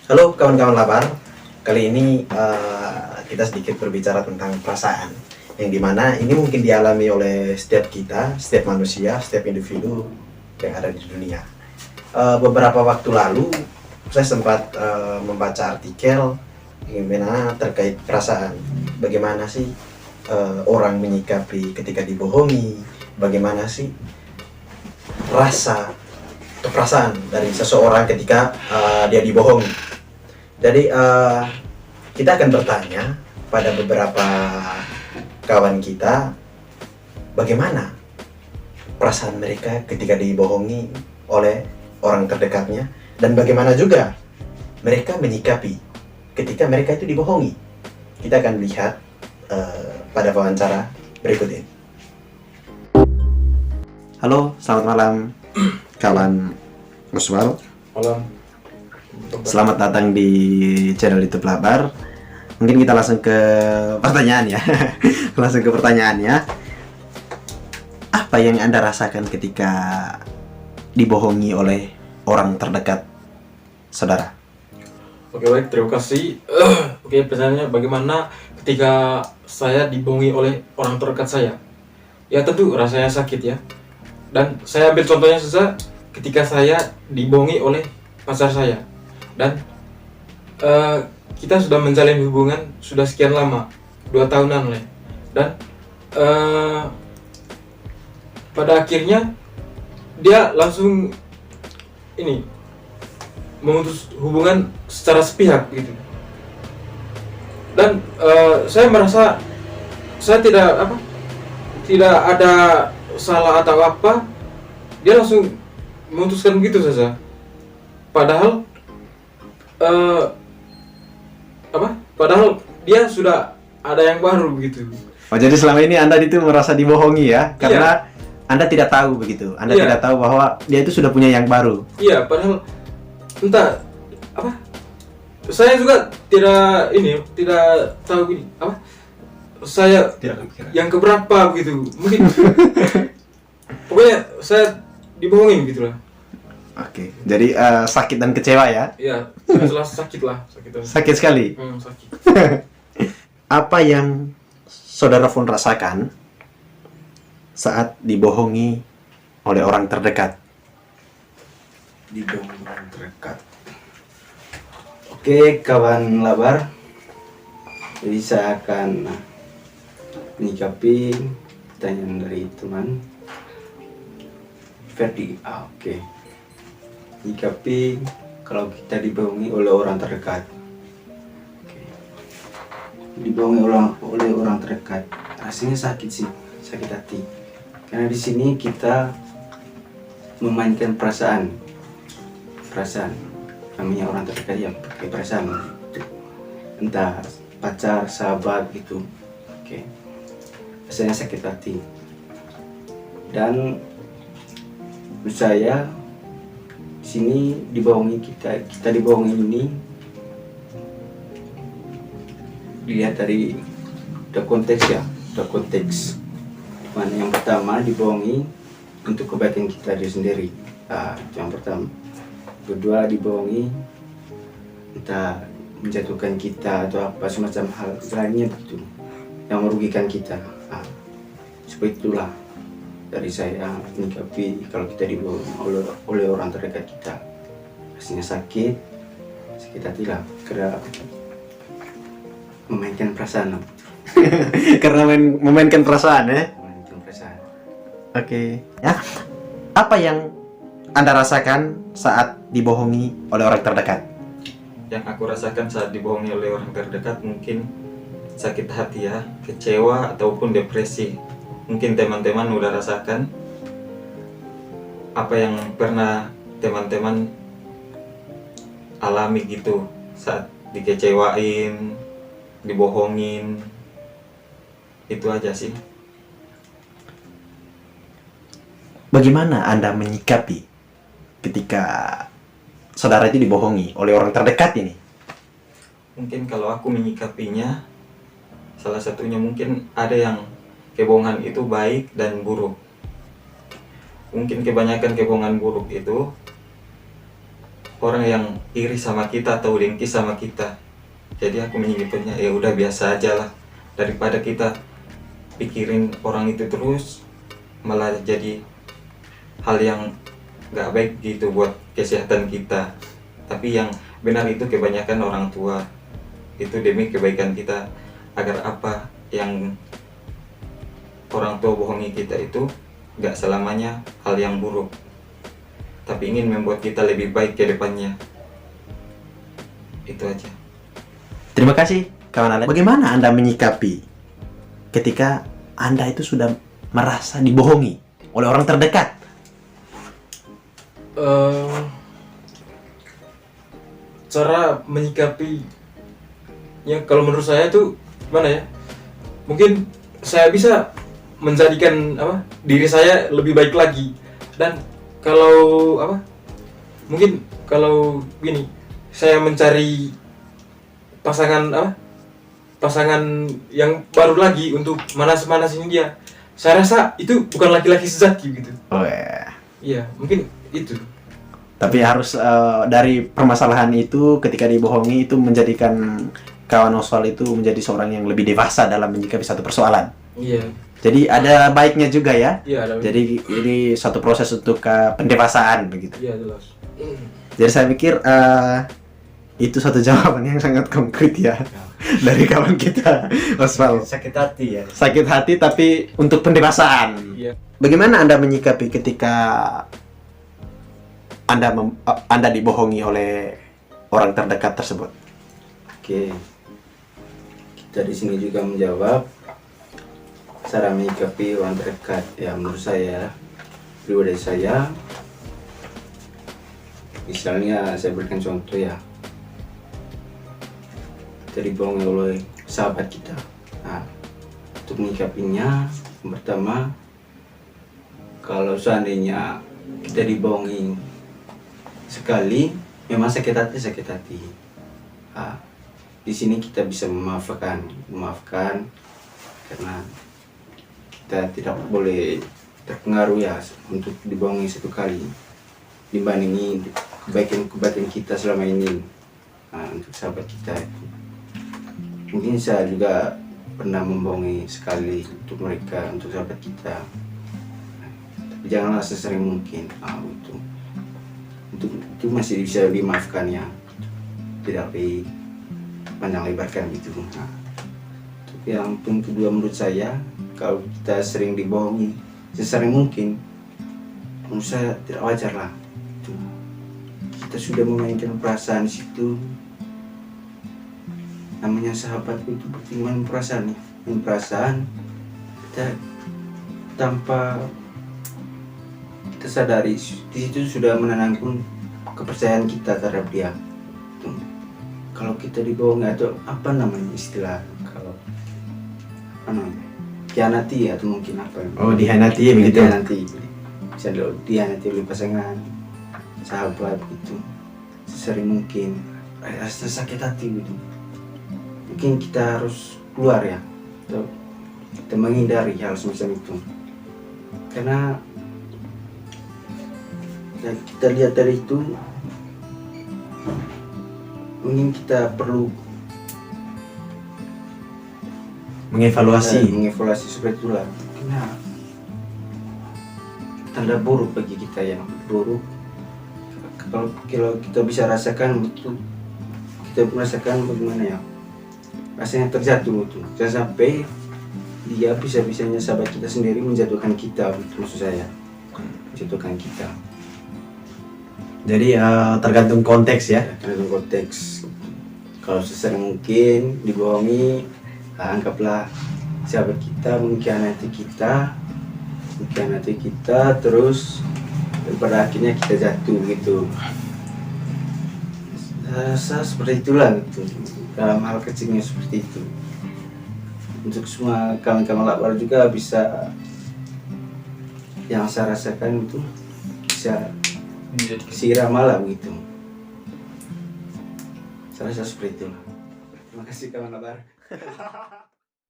Halo kawan-kawan Labar, kali ini kita sedikit berbicara tentang perasaan yang dimana ini mungkin dialami oleh setiap kita, setiap manusia, setiap individu yang ada di dunia. Beberapa waktu lalu saya sempat membaca artikel yang mana terkait perasaan. Bagaimana sih orang menyikapi ketika dibohongi, bagaimana sih rasa atau perasaan dari seseorang ketika dia dibohongi. Jadi kita akan bertanya pada beberapa kawan kita bagaimana perasaan mereka ketika dibohongi oleh orang terdekatnya dan bagaimana juga mereka menyikapi ketika mereka itu dibohongi. Kita akan lihat pada wawancara berikut ini. Halo, selamat malam kawan Muswal. Malam. Selamat datang di channel YouTube Labar. Mungkin kita langsung ke pertanyaan ya. Langsung ke pertanyaannya. Apa yang Anda rasakan ketika dibohongi oleh orang terdekat saudara? Oke, baik, terima kasih. Oke, pertanyaannya bagaimana ketika saya dibohongi oleh orang terdekat saya? Ya tentu rasanya sakit ya. Dan saya ambil contohnya saja ketika saya dibohongi oleh pacar saya. Dan kita sudah menjalin hubungan sudah sekian lama, 2 tahunan lah. Dan pada akhirnya dia langsung ini memutus hubungan secara sepihak gitu. Dan saya merasa saya tidak ada salah atau apa. Dia langsung memutuskan begitu saja. Padahal Padahal dia sudah ada yang baru begitu. Oh, jadi selama ini Anda itu merasa dibohongi ya? Karena Anda tidak tahu begitu. Anda tidak tahu bahwa dia itu sudah punya yang baru. Iya, padahal entah apa. Saya juga tidak tahu ini apa. Saya Tidak kepikiran. yang keberapa begitu. Mungkin pokoknya saya dibohongin gitulah. Oke, jadi sakit dan kecewa ya? Iya, jelas sakit lah, sakit. Sakit sekali. Sakit. Apa yang saudara pun rasakan saat dibohongi oleh orang terdekat? Dibohongi orang terdekat. Oke, kawan Labar. Jadi saya akan menyikapi pertanyaan dari teman Ferdi. Oke. Menyikapi kalau kita dibohongi oleh orang terdekat. Oke. Dibohongi oleh orang terdekat, rasanya sakit sih, sakit hati. Karena di sini kita memainkan perasaan, namanya orang terdekat yang pakai perasaan, gitu. Entah pacar, sahabat gitu. Oke. Rasanya sakit hati. Dan menurut saya sini dibohongi kita dibohongi ini dilihat dari konteks mana yang pertama dibohongi untuk kebaikan kita sendiri, itu yang pertama. Kedua, dibohongi entah menjatuhkan kita atau apa semacam hal lainnya begitu yang merugikan kita. Seperti itulah dari saya menyikapi kalau kita dibohongi oleh orang terdekat kita. Rasanya sakit hati lah, karena memainkan perasaan. Karena memainkan perasaan ya? Memainkan perasaan. Oke. Ya. Apa yang Anda rasakan saat dibohongi oleh orang terdekat? Yang aku rasakan saat dibohongi oleh orang terdekat mungkin sakit hati ya, kecewa ataupun depresi. Mungkin teman-teman udah rasakan apa yang pernah teman-teman alami gitu saat dikecewain, dibohongin. Itu aja sih. Bagaimana Anda menyikapi ketika saudara itu dibohongi oleh orang terdekat ini? Mungkin kalau aku menyikapinya, salah satunya mungkin ada yang kebohongan itu baik dan buruk. Mungkin kebanyakan kebohongan buruk itu orang yang iri sama kita atau dengki sama kita. Jadi aku menyebutnya ya udah biasa aja lah, daripada kita pikirin orang itu terus malah jadi hal yang nggak baik gitu buat kesehatan kita. Tapi yang benar itu kebanyakan orang tua itu demi kebaikan kita, agar apa yang orang tua bohongi kita itu nggak selamanya hal yang buruk, tapi ingin membuat kita lebih baik ke depannya. Itu aja. Terima kasih kawan Alex. Bagaimana Anda menyikapi ketika Anda itu sudah merasa dibohongi oleh orang terdekat? Cara menyikapi ya, kalau menurut saya itu gimana ya, mungkin saya bisa menjadikan diri saya lebih baik lagi. Dan kalau mungkin kalau gini, saya mencari pasangan yang baru lagi untuk manas-manasin dia, saya rasa itu bukan laki-laki sejati gitu. Oh ya. Iya, mungkin itu. Tapi harus dari permasalahan itu ketika dibohongi itu menjadikan kawan Oswald itu menjadi seorang yang lebih dewasa dalam menyikapi satu persoalan. Iya. Jadi ada baiknya juga ya. Iya, ada. Jadi ini suatu proses untuk pendewasaan begitu. Iya, jelas. Jadi saya pikir itu satu jawaban yang sangat konkret ya dari kawan kita Oswald. Sakit hati ya. Sakit hati tapi untuk pendewasaan. Iya. Bagaimana Anda menyikapi ketika Anda dibohongi oleh orang terdekat tersebut? Oke, kita di sini juga menjawab cara menyikapi orang terdekat. Ya menurut saya, pribadi saya, misalnya saya berikan contoh ya, kita dibohongi oleh sahabat kita. Nah, untuk menyikapinya, yang pertama, kalau seandainya kita dibohongi sekali, memang sakit hati. Nah, di sini kita bisa memaafkan karena kita tidak boleh terpengaruh ya untuk dibohongi satu kali dibandingi kebaikan kita selama ini. Nah, untuk sahabat kita itu mungkin saya juga pernah membohongi sekali untuk mereka, untuk sahabat kita. Tapi janganlah sesering mungkin. Itu masih bisa dimaafkan ya, tidak panjang lebarkan gitu. Nah, untuk yang kedua menurut saya, kalau kita sering dibohongi sesering mungkin, menurut saya tidak wajar lah. Kita sudah memainkan perasaan di situ. Namanya sahabat itu pertimbangan perasaan ya. Dan perasaan kita tanpa kita sadari di situ sudah menanamkan kepercayaan kita terhadap dia. Kalau kita dibohongi atau apa namanya istilah, kalau apa namanya, khianati atau mungkin apa? Oh, dihianati begitu. Dihianati, bisa dihianati oleh pasangan, sahabat itu sesering mungkin rasa sakit hati gitu. Mungkin kita harus keluar ya, atau kita menghindari hal semacam itu, karena kita lihat dari itu mungkin kita perlu Mengevaluasi. mengevaluasi seperti itulah. Nah, tanda buruk bagi kita yang buruk. Kalau kita bisa rasakan betul, kita merasakan bagaimana ya rasanya terjatuh itu. Jangan sampai dia bisa-bisanya sahabat kita sendiri menjatuhkan kita, maksud saya menjatuhkan kita. Jadi tergantung konteks ya. Tergantung konteks. Kalau sesering mungkin dibohongi, anggaplah sahabat kita mengkhianati kita, terus pada akhirnya kita jatuh gitu. Rasa seperti itulah gitu. Dalam hal kecilnya seperti itu. Untuk semua kawan-kawan lapar juga bisa, yang saya rasakan itu bisa sirama lah begitu. Saya rasa seperti itulah. Terima kasih kawan lapar.